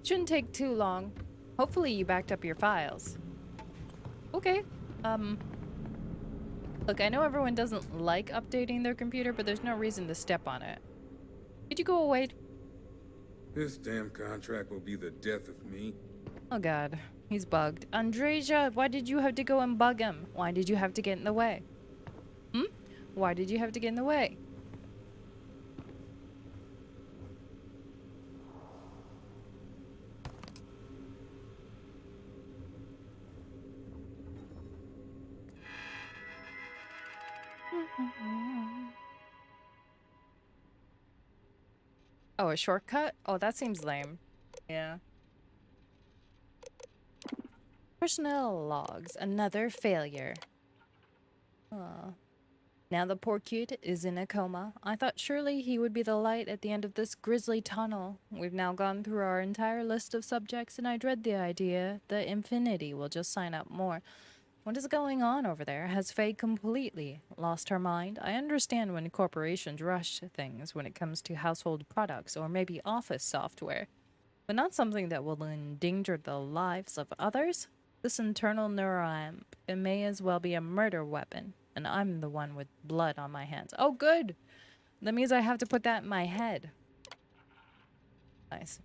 Shouldn't take too long. Hopefully you backed up your files. Okay. Look, I know everyone doesn't like updating their computer, but there's no reason to step on it. Could you go away? This damn contract will be the death of me. Oh god, he's bugged. Andreja, why did you have to go and bug him? Why did you have to get in the way? Why did you have to get in the way? Oh, a shortcut? Oh, that seems lame. Yeah. Personnel logs. Another failure. Now the poor kid is in a coma. I thought surely he would be the light at the end of this grisly tunnel. We've now gone through our entire list of subjects, and I dread the idea that Infinity will just sign up more. What is going on over there? Has Faye completely lost her mind? I understand when corporations rush things when it comes to household products or maybe office software, but not something that will endanger the lives of others. This internal neuroamp, it may as well be a murder weapon, and I'm the one with blood on my hands. Oh, good! That means I have to put that in my head. Nice.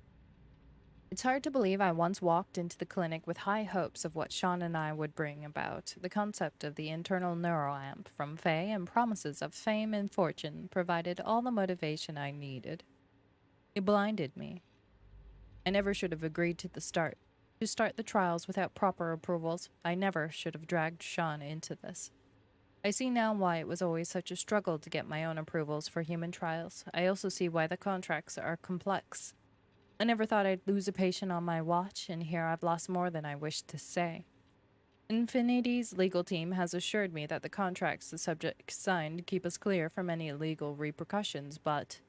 It's hard to believe I once walked into the clinic with high hopes of what Sean and I would bring about. The concept of the internal neuroamp from Faye and promises of fame and fortune provided all the motivation I needed. It blinded me. I never should have agreed to start the trials without proper approvals. I never should have dragged Sean into this. I see now why it was always such a struggle to get my own approvals for human trials. I also see why the contracts are complex. I never thought I'd lose a patient on my watch, and here I've lost more than I wished to say. Infinity's legal team has assured me that the contracts the subjects signed keep us clear from any legal repercussions, but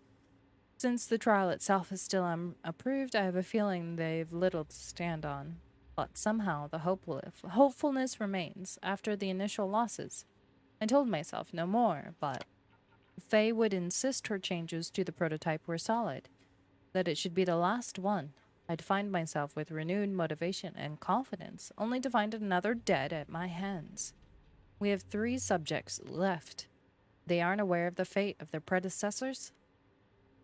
since the trial itself is still unapproved, I have a feeling they've little to stand on. But somehow the hopefulness remains after the initial losses. I told myself no more, but Faye would insist her changes to the prototype were solid, that it should be the last one. I'd find myself with renewed motivation and confidence, only to find another dead at my hands. We have 3 subjects left. They aren't aware of the fate of their predecessors.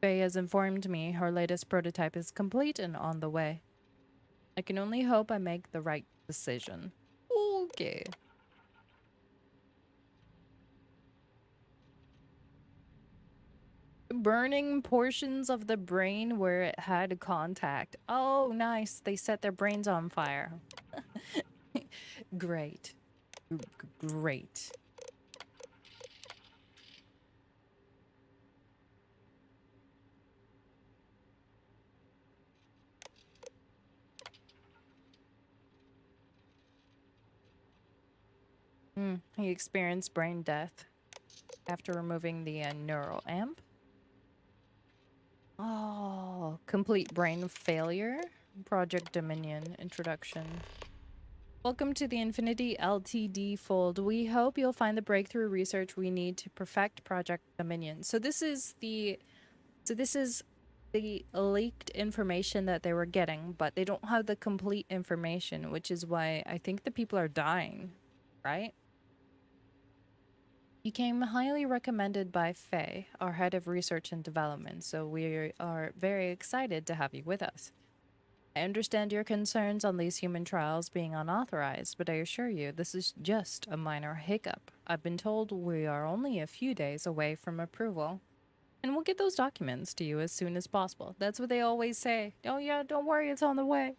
Faye has informed me her latest prototype is complete and on the way. I can only hope I make the right decision. Okay. Burning portions of the brain where it had contact. Oh, nice. They set their brains on fire. Great. Great. He experienced brain death after removing the neural amp. Oh, complete brain failure. Project Dominion introduction. Welcome to the Infinity Ltd fold. We hope you'll find the breakthrough research we need to perfect Project Dominion. So this is the leaked information that they were getting, but they don't have the complete information, which is why I think the people are dying, right? You came highly recommended by Faye, our head of research and development, so we are very excited to have you with us. I understand your concerns on these human trials being unauthorized, but I assure you this is just a minor hiccup. I've been told we are only a few days away from approval, and we'll get those documents to you as soon as possible. That's what they always say. Oh yeah, don't worry, it's on the way.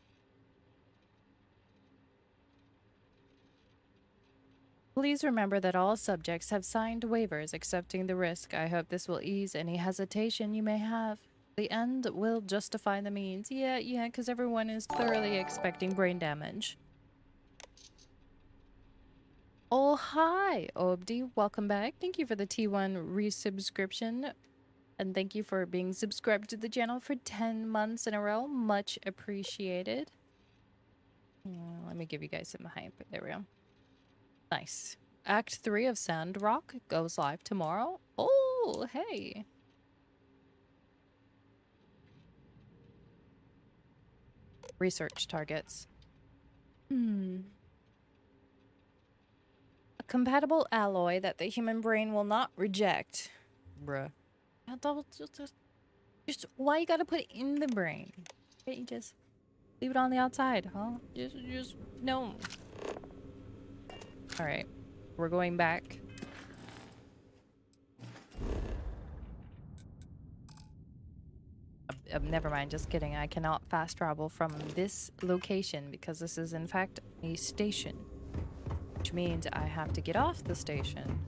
Please remember that all subjects have signed waivers accepting the risk. I hope this will ease any hesitation you may have. The end will justify the means. Yeah, because everyone is thoroughly expecting brain damage. Oh, hi, Obdi. Welcome back. Thank you for the T1 resubscription. And thank you for being subscribed to the channel for 10 months in a row. Much appreciated. Let me give you guys some hype. There we go. Nice. Act 3 of Sandrock goes live tomorrow. Oh, hey. Research targets. Hmm. A compatible alloy that the human brain will not reject. Bruh. Just why you gotta put it in the brain? Can't you just leave it on the outside, huh? Just no. All right, we're going back. Never mind, just kidding. I cannot fast travel from this location because this is in fact a station, which means I have to get off the station.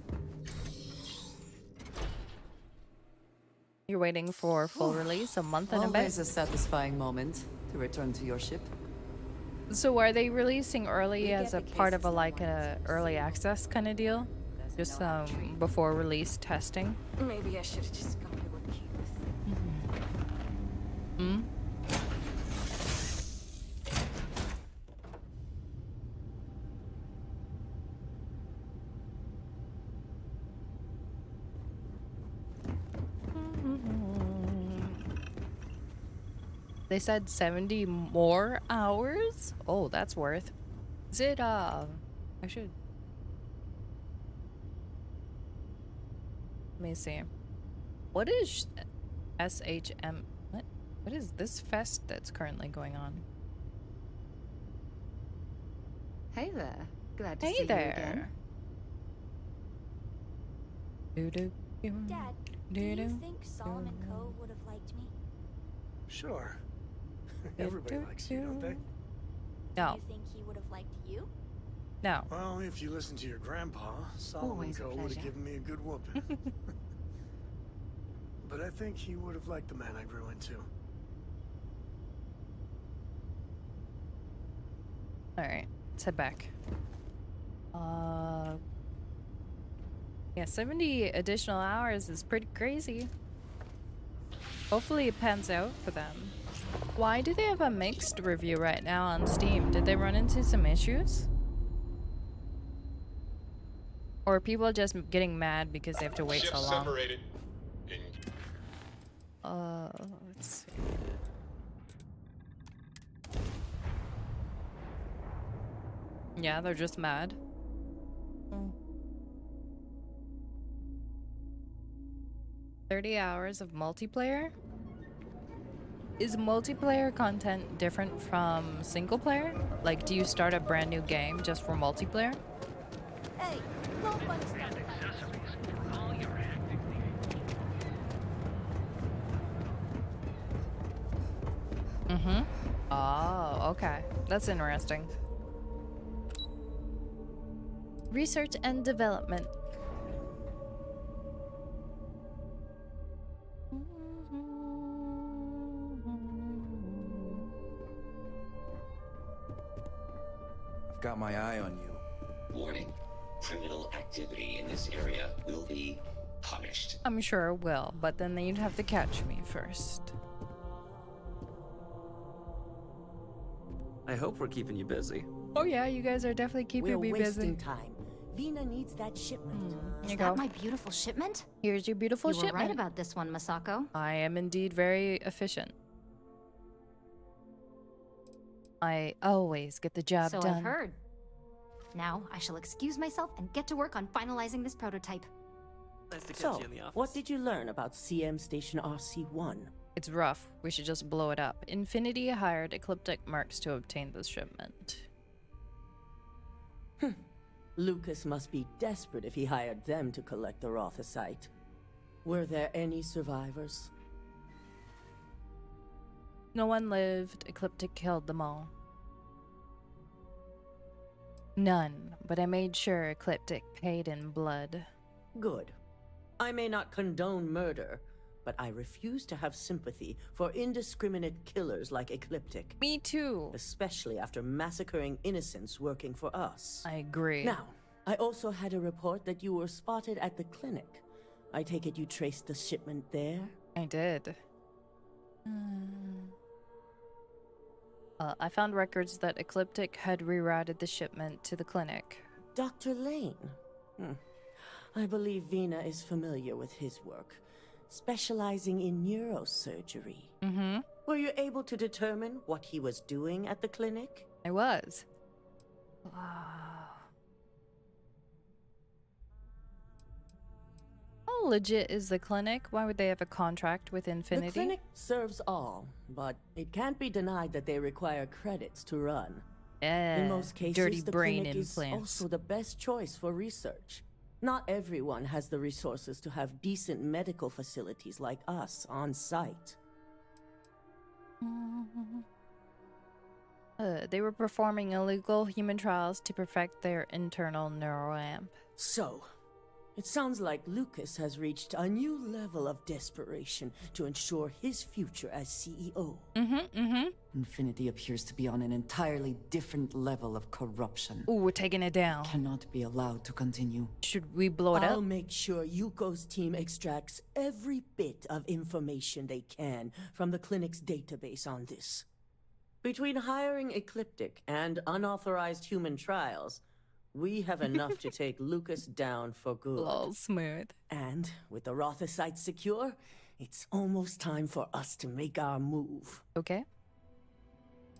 You're waiting for full release a month and a bit. Always a satisfying moment to return to your ship. So are they releasing early as a part of a early access kind of deal? Just before release testing? Maybe I should have just gone to a campus. Hmm? They said 70 more hours? Oh, that's worth. Is it, I should... Let me see. What is SHM? What is this fest that's currently going on? Hey there. Glad to Hey see there. you again. Dad, do you think Solomon Co. would have liked me? Sure. Everybody likes you, don't they? No. Do you think he would have liked you? No. Well, if you listen to your grandpa, Solomon Always a Co. would pleasure. have given me a good whooping. But I think he would have liked the man I grew into. Alright, let's head back. Yeah, 70 additional hours is pretty crazy. Hopefully it pans out for them. Why do they have a mixed review right now on Steam? Did they run into some issues? Or are people just getting mad because they have to wait so long? Separated. Let's see. Yeah, they're just mad. 30 hours of multiplayer? Is multiplayer content different from single player? Like, do you start a brand new game just for multiplayer? Hey, no funny stuff. Mm-hmm. Oh, okay. That's interesting. Research and development. I've got my eye on you. Warning. Criminal activity in this area will be punished. I'm sure it will, but then you'd have to catch me first. I hope we're keeping you busy. Oh yeah, you guys are definitely keeping me busy. We're wasting time. Vina needs that shipment. Here you Is go. that my beautiful shipment? Here's your beautiful You were shipment. right about this one, Masako. I am indeed very efficient. I always get the job So done. I've heard. Now I shall excuse myself and get to work on finalizing this prototype. Nice to catch So, you in the office. what did you learn about CM Station RC-1? It's rough. We should just blow it up. Infinity hired Ecliptic Mercs to obtain this shipment. Lucas must be desperate if he hired them to collect the Rothicite. Were there any survivors? No one lived. Ecliptic killed them all. None, but I made sure Ecliptic paid in blood. Good. I may not condone murder, but I refuse to have sympathy for indiscriminate killers like Ecliptic. Me too. Especially after massacring innocents working for us. I agree. Now, I also had a report that you were spotted at the clinic. I take it you traced the shipment there? I did. I found records that Ecliptic had rerouted the shipment to the clinic. Dr. Lane? I believe Vina is familiar with his work, specializing in neurosurgery. Mm-hmm. Were you able to determine what he was doing at the clinic? I was. Wow. How legit is the clinic? Why would they have a contract with Infinity? The clinic serves all, but it can't be denied that they require credits to run. In most cases, dirty the brain clinic is implants. also the best choice for research. Not everyone has the resources to have decent medical facilities like us on site. They were performing illegal human trials to perfect their internal neuroamp. So, it sounds like Lucas has reached a new level of desperation to ensure his future as CEO. Infinity appears to be on an entirely different level of corruption. Ooh, we're taking it down. Cannot be allowed to continue. Should we blow it I'll up? make sure Yuko's team extracts every bit of information they can from the clinic's database on this. Between hiring Ecliptic and unauthorized human trials, we have enough to take Lucas down for good. Lol, smooth. And with the Rotha site secure, it's almost time for us to make our move. Okay.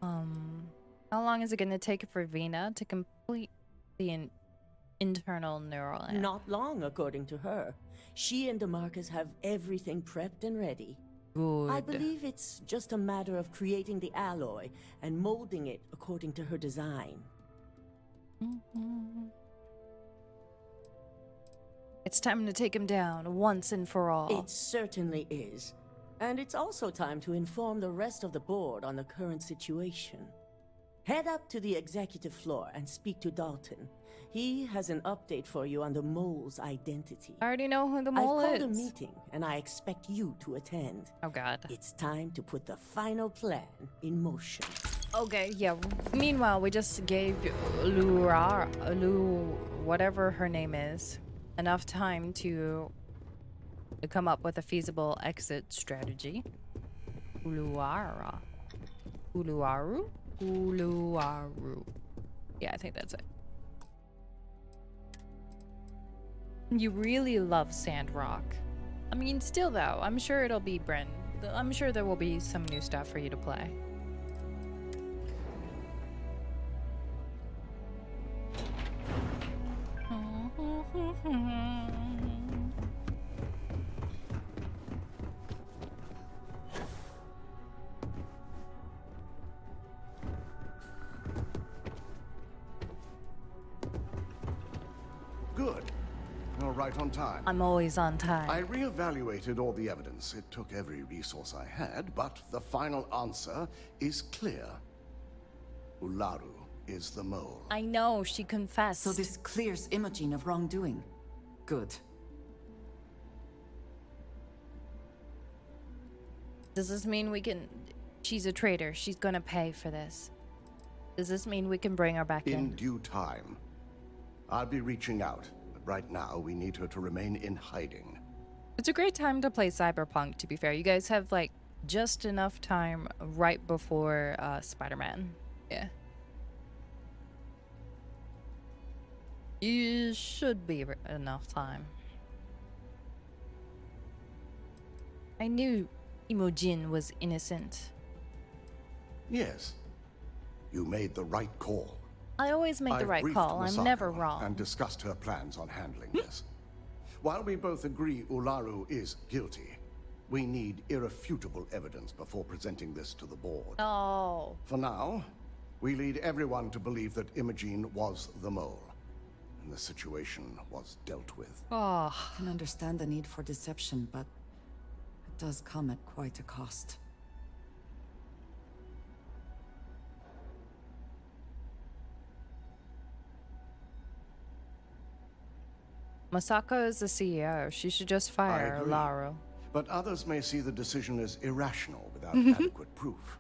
How long is it gonna take for Vina to complete the internal neural amp? Not long, according to her. She and DeMarcus have everything prepped and ready. Good. I believe it's just a matter of creating the alloy and molding it according to her design. It's time to take him down once and for all. It certainly is. And it's also time to inform the rest of the board on the current situation. Head up to the executive floor and speak to Dalton. He has an update for you on the mole's identity. I already know who the mole I've is. called a meeting, and I expect you to attend. Oh god. It's time to put the final plan in motion. Okay, yeah. Meanwhile, we just gave Lu, whatever her name is, enough time to come up with a feasible exit strategy. Uluaru. Yeah, I think that's it. You really love Sandrock. I mean, still though, I'm sure it'll be Brent. I'm sure there will be some new stuff for you to play. Good. You're right on time. I'm always on time. I reevaluated all the evidence. It took every resource I had, but the final answer is clear. Ularu is the mole. I know, she confessed. So this clears Imogen of wrongdoing. Good. Does this mean we can... She's a traitor. She's gonna pay for this. Does this mean we can bring her back in? In due time. I'll be reaching out, but right now we need her to remain in hiding. It's a great time to play Cyberpunk, to be fair. You guys have, like, just enough time right before Spider-Man. Yeah. You should be enough time. I knew Imogen was innocent. Yes. You made the right call. I always make the I've right briefed call. I'm Masako never wrong. and discussed her plans on handling this. While we both agree Ularu is guilty, we need irrefutable evidence before presenting this to the board. Oh. For now, we lead everyone to believe that Imogen was the mole, and the situation was dealt with. Oh. I can understand the need for deception, but it does come at quite a cost. Masako is the CEO. She should just fire agree. Lauro. But others may see the decision as irrational without adequate proof.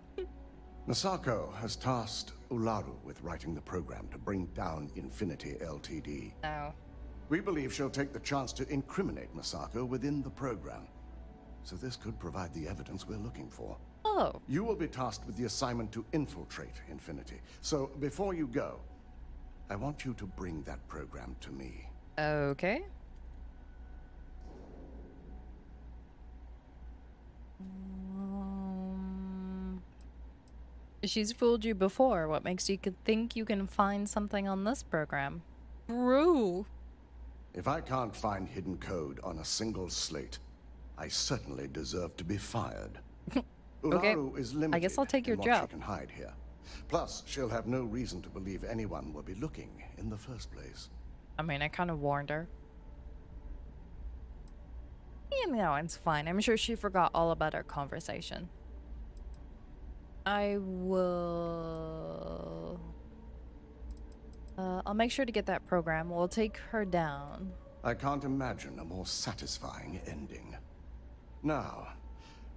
Masako has tasked Ularu with writing the program to bring down Infinity Ltd. No. We believe she'll take the chance to incriminate Masako within the program. So this could provide the evidence we're looking for. Oh. You will be tasked with the assignment to infiltrate Infinity. So before you go, I want you to bring that program to me. Okay. She's fooled you before. What makes you think you can find something on this program? True. If I can't find hidden code on a single slate, I certainly deserve to be fired. Okay, Ularu is limited I guess I'll take your in what job. she can hide here. Plus, she'll have no reason to believe anyone will be looking in the first place. I mean, I kind of warned her. You know, it's fine. I'm sure she forgot all about our conversation. I will... I'll make sure to get that program. We'll take her down. I can't imagine a more satisfying ending. Now,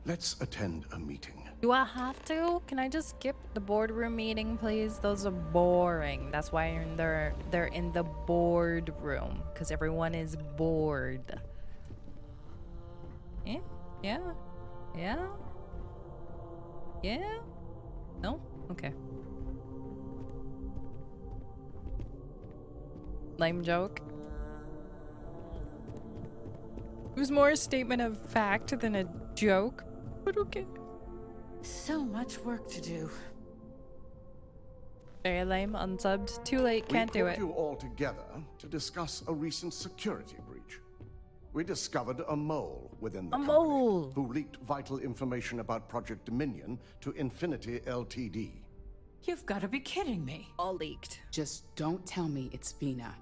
let's attend a meeting. Do I have to? Can I just skip the boardroom meeting, please? Those are boring. That's why they're in the boardroom, because everyone is bored. Yeah? Yeah? Yeah? Yeah? No? Okay. Lame joke. It was more a statement of fact than a joke, but okay. So much work to do. Very lame, unsubbed. Too late, can't do it. We called you all together to discuss a recent security breach. We discovered a mole within the company who leaked vital information about Project Dominion to Infinity Ltd. You've got to be kidding me. All leaked. Just don't tell me it's Vina.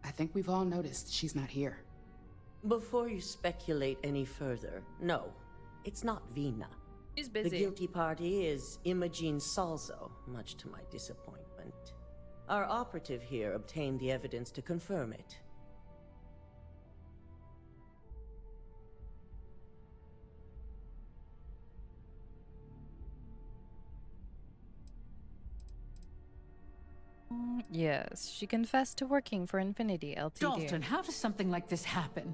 I think we've all noticed she's not here. Before you speculate any further, no, it's not Vina. She's busy. The guilty party is Imogene Salzo, much to my disappointment. Our operative here obtained the evidence to confirm it. Yes, she confessed to working for Infinity Ltd. Dalton, how does something like this happen?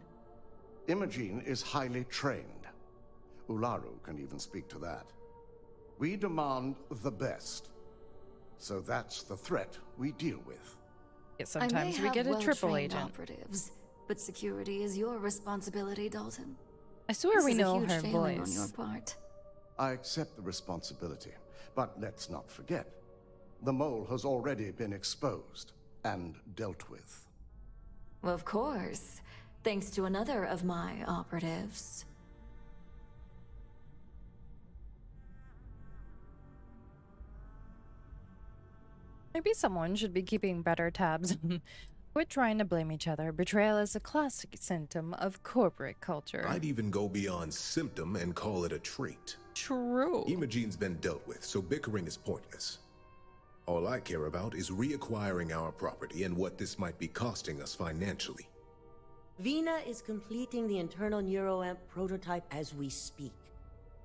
Imogene is highly trained. Ularu can even speak to that. We demand the best. So that's the threat we deal with. Yeah, sometimes we get a triple agent. Operatives, but security is your responsibility, Dalton. I swear we know This is a her huge failing voice. on your part. I accept the responsibility, but let's not forget. The mole has already been exposed and dealt with. Of course, thanks to another of my operatives. Maybe someone should be keeping better tabs. Quit trying to blame each other. Betrayal is a classic symptom of corporate culture. I'd even go beyond symptom and call it a trait. True. Imogene's been dealt with, so bickering is pointless. All I care about is reacquiring our property and what this might be costing us financially. Vina is completing the internal neuroamp prototype as we speak.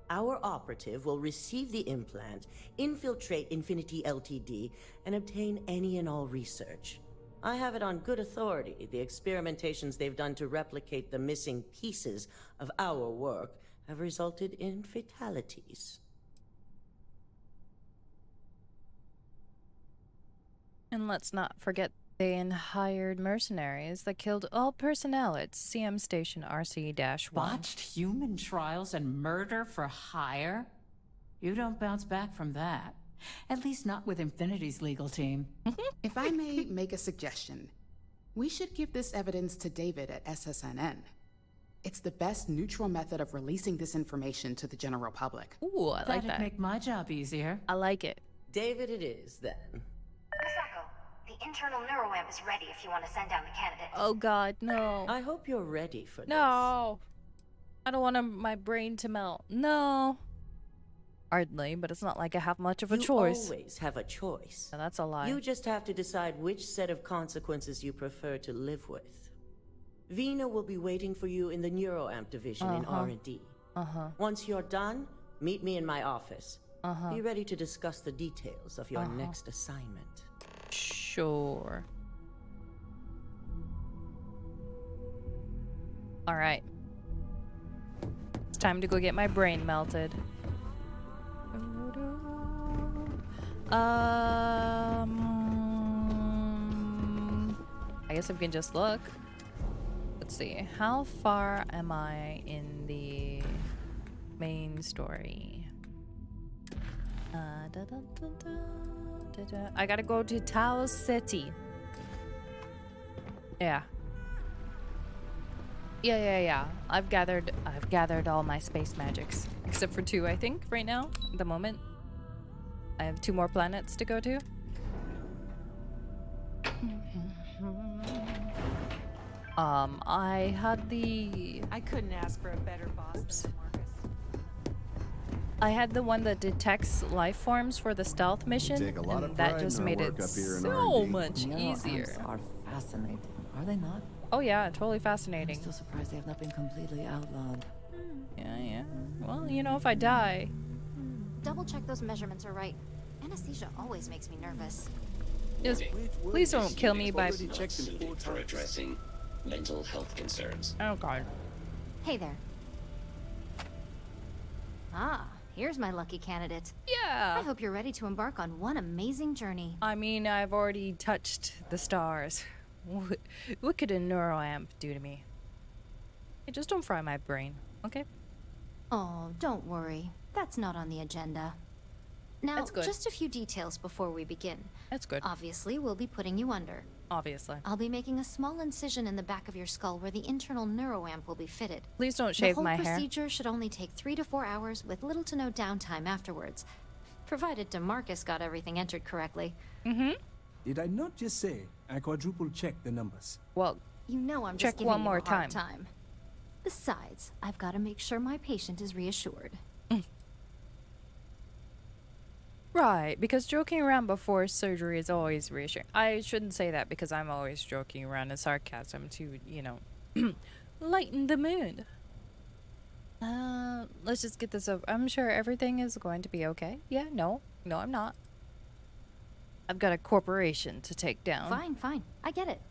Our operative will receive the implant, infiltrate Infinity Ltd, and obtain any and all research. I have it on good authority. The experimentations they've done to replicate the missing pieces of our work have resulted in fatalities. And let's not forget they hired mercenaries that killed all personnel at CM Station RC-1. Botched human trials and murder for hire? You don't bounce back from that. At least not with Infinity's legal team. If I may make a suggestion, we should give this evidence to David at SSNN. It's the best neutral method of releasing this information to the general public. Ooh, I like That'd that. make my job easier. I like it. David it is, then. Misako, the internal neuroamp is ready if you want to send down the candidate. Oh god, no. I hope you're ready for this. No. I don't want my brain to melt. No. Hardly, but it's not like I have much of a choice. You always have a choice. No, that's a lie. You just have to decide which set of consequences you prefer to live with. Vina will be waiting for you in the neuroamp division in R&D. Once you're done, meet me in my office. Be ready to discuss the details of your next assignment. Sure. All right. It's time to go get my brain melted. I guess we can just look. Let's see. How far am I in the main story? I gotta go to Tau City. Yeah. Yeah. I've gathered all my space magics. Except for 2, I think, right now, at the moment. I have 2 more planets to go to. I had the... I couldn't ask for a better boss than Marcus. I had the one that detects life forms for the stealth mission, take a lot and of that pride just in our made work it up here in so R&D. much easier. Neuroamps are fascinating, are they not? Oh yeah, totally I'm fascinating. still surprised they have not been completely outlawed. Yeah. Well, you know, if I die... Double check those measurements are right. Anesthesia always makes me nervous. Just please don't kill me by... Not suited for addressing mental health concerns. Oh god. Hey there. Ah, here's my lucky candidate. Yeah! I hope you're ready to embark on one amazing journey. I mean, I've already touched the stars. What could a neuroamp do to me? Hey, just don't fry my brain, okay? Oh, don't worry. That's not on the agenda. Now, That's good. just a few details before we begin. That's good. Obviously, we'll be putting you under. Obviously. I'll be making a small incision in the back of your skull where the internal neuroamp will be fitted. Please don't shave my The whole hair. procedure should only take 3 to 4 hours with little to no downtime afterwards. Provided DeMarcus got everything entered correctly. Mm-hmm. Did I not just say I quadruple checked the numbers? Well, You know I'm check just giving one you more a hard time. Besides, I've got to make sure my patient is reassured. Right, because joking around before surgery is always reassuring. I shouldn't say that because I'm always joking around in sarcasm to, you know, lighten the mood. Let's just get this over. I'm sure everything is going to be okay. Yeah, no, I'm not. I've got a corporation to take down. Fine. I get it.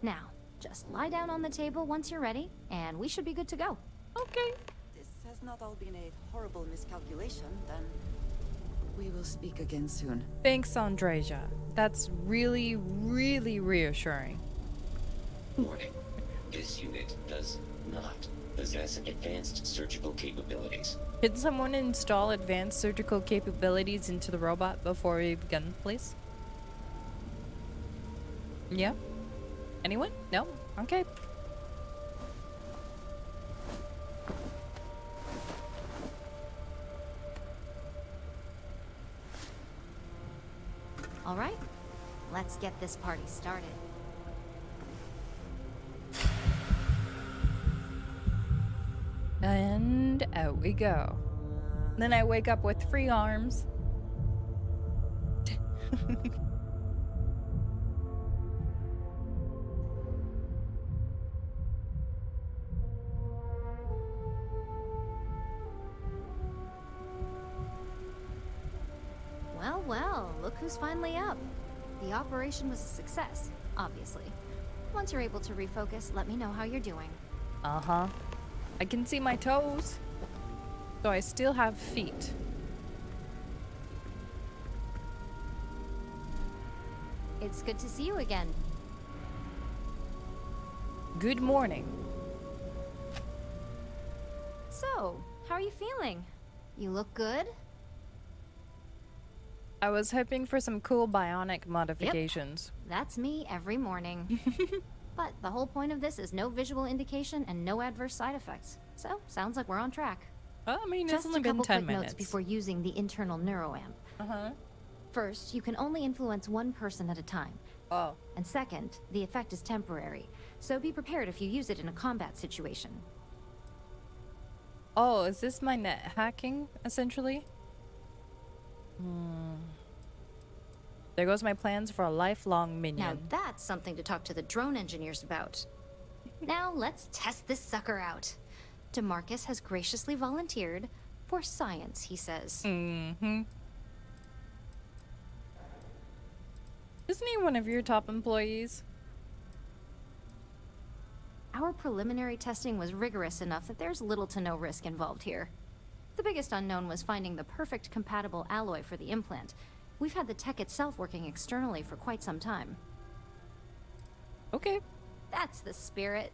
Now, just lie down on the table once you're ready, and we should be good to go. Okay. This has not all been a horrible miscalculation, then. We will speak again soon. Thanks, Andreja. That's really, really reassuring. Warning. This unit does not possess advanced surgical capabilities. Can someone install advanced surgical capabilities into the robot before we begin, please? Yeah? Anyone? No? Okay. All right, let's get this party started. And out we go. Then I wake up with 3 arms. Well, look who's finally up. The operation was a success, obviously. Once you're able to refocus, let me know how you're doing. Uh-huh. I can see my toes. So I still have feet. It's good to see you again. Good morning. So, how are you feeling? You look good? I was hoping for some cool bionic modifications. Yep, that's me every morning. But the whole point of this is no visual indication and no adverse side effects. So, sounds like we're on track. I mean, Just it's only a been couple 10 quick minutes. notes before using the internal neuroamp. Uh-huh. First, you can only influence one person at a time. Oh. And second, the effect is temporary. So be prepared if you use it in a combat situation. Oh, is this my net hacking, essentially? There goes my plans for a lifelong minion. Now that's something to talk to the drone engineers about. Now let's test this sucker out. DeMarcus has graciously volunteered for science, he says. Mm-hmm. Isn't he one of your top employees? Our preliminary testing was rigorous enough that there's little to no risk involved here. The biggest unknown was finding the perfect compatible alloy for the implant. We've had the tech itself working externally for quite some time. Okay. That's the spirit.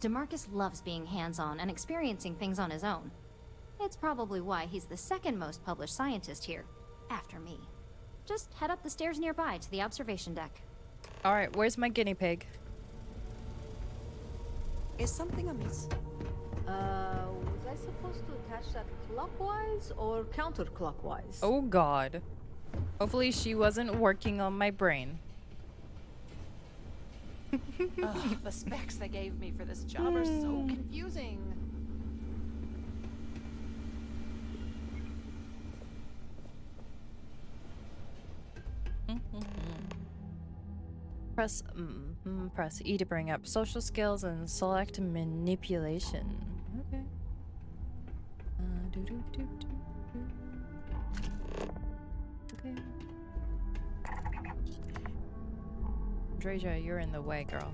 DeMarcus loves being hands-on and experiencing things on his own. It's probably why he's the second most published scientist here. after me. Just head up the stairs nearby to the observation deck. Alright, where's my guinea pig? Is something amiss? Was I supposed to attach that clockwise or counterclockwise? Oh god. Hopefully she wasn't working on my brain. Ugh, the specs they gave me for this job are so confusing. Press E to bring up social skills and select manipulation. Okay. Okay. Dreja, you're in the way, girl.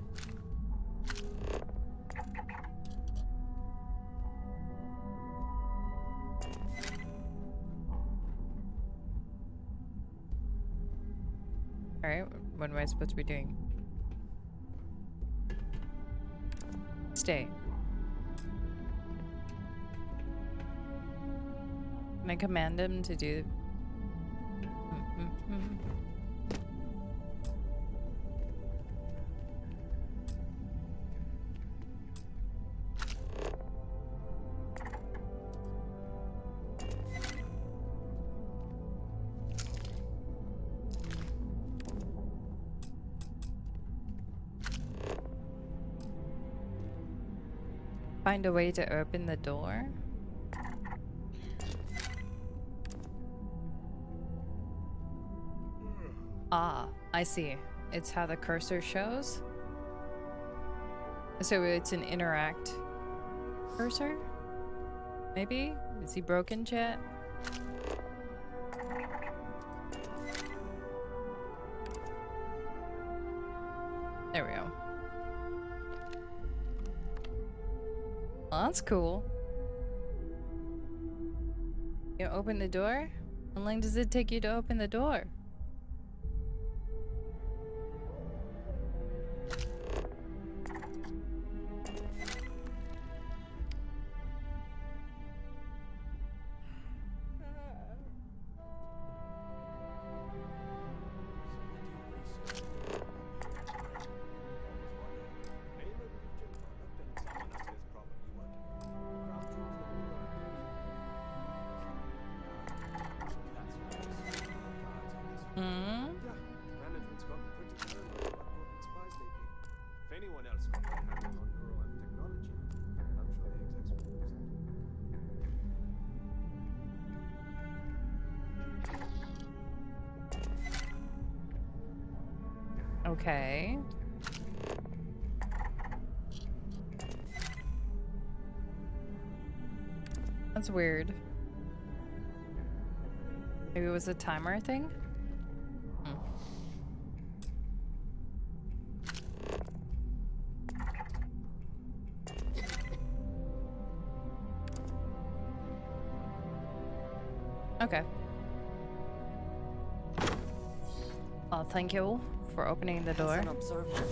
Alright, what am I supposed to be doing? Stay. Can I command him to do... Find a way to open the door? Ah, I see. It's how the cursor shows? So it's an interact cursor? Maybe? Is he broken, chat? There we go. Well, that's cool. You open the door? How long does it take you to open the door? Okay. That's weird. Maybe it was a timer thing? Okay. Well, thank you for opening the door. As an observer,